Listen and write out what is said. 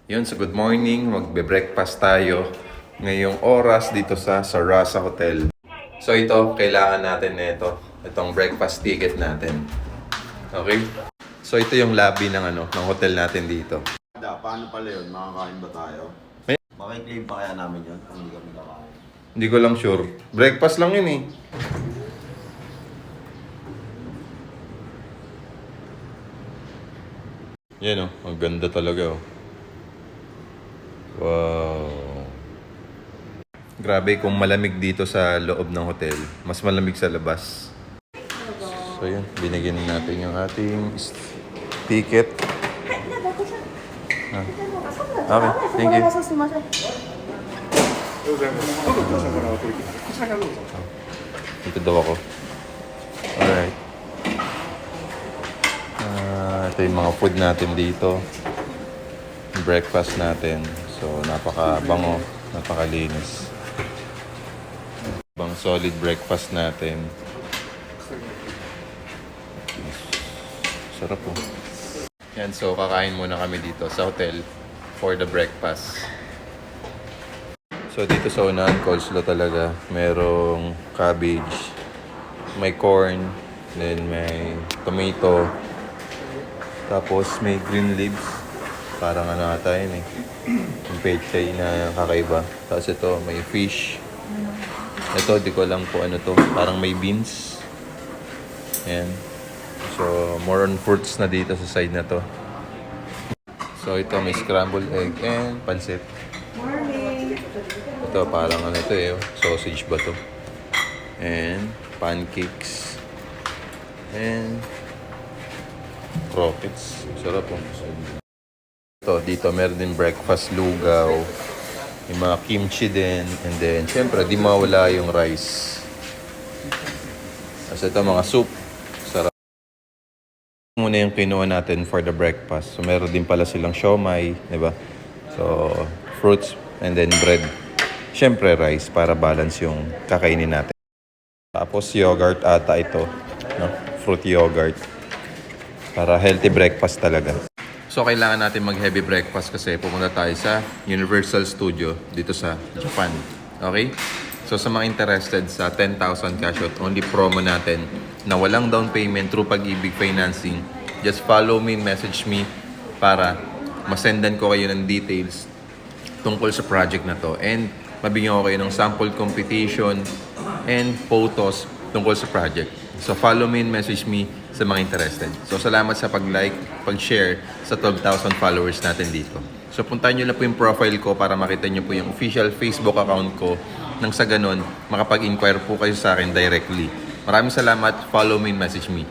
Yun, so good morning. Magbe-breakfast tayo ngayong oras dito sa Sarasa Hotel. So ito, kailangan natin nito. Itong breakfast ticket natin. Okay? So ito yung lobby ng hotel natin dito. Paano pala yun? Makakain ba tayo? Makiklaim pa kaya namin yun kung hindi kami kakain? Hindi ko lang sure. Breakfast lang yun eh. Yan oh, ang ganda talaga oh. Wow. Grabe kung malamig dito sa loob ng hotel. Mas malamig sa labas. So yun, binigyan natin yung ating ticket. Okay, thank you. Dito daw ako. Alright. Ito yung mga food natin dito. Breakfast natin. So, napaka-bango, napakalinis. Bang solid breakfast natin. Sarap po. Yan, so kakain muna kami dito sa hotel for the breakfast. So, dito sa unahan, coleslaw talaga. Merong cabbage, may corn, then may tomato, tapos may green leaves. Parang ano ata yun eh. Yung pechay na kakaiba. Tapos ito, may fish. Ito, di ko alam po ano to. Parang may beans. Ayan. So, more on fruits na dito sa side na to. So, ito, may scrambled egg and pancit. Morning! Ito, parang ano to eh. Sausage ba to? And pancakes. And croquettes. Sarap po. Ito, dito meron din breakfast lugaw. May mga kimchi din. And then, syempre, di mawala yung rice. Tapos ito, mga soup. Sarap. Muna yung kinuha natin for the breakfast. So, meron din pala silang siomai. Diba? So, fruits and then bread. Syempre, rice para balance yung kakainin natin. Tapos, yogurt ata ito. No? Fruit yogurt. Para healthy breakfast talaga. So, kailangan natin mag-heavy breakfast kasi pumunta tayo sa Universal Studio dito sa Japan. Okay? So, sa mga interested sa 10,000 cash out, only promo natin na walang down payment through Pag-ibig Financing, just follow me, message me para masendan ko kayo ng details tungkol sa project na to. And mabigyan ko kayo ng sample competition and photos tungkol sa project. So, follow me and message me sa mga interested. So, salamat sa pag-like, pag-share sa 12,000 followers natin dito. So, puntahan nyo lang po yung profile ko para makita nyo po yung official Facebook account ko nang sa ganun, makapag-inquire po kayo sa akin directly. Maraming salamat. Follow me and message me.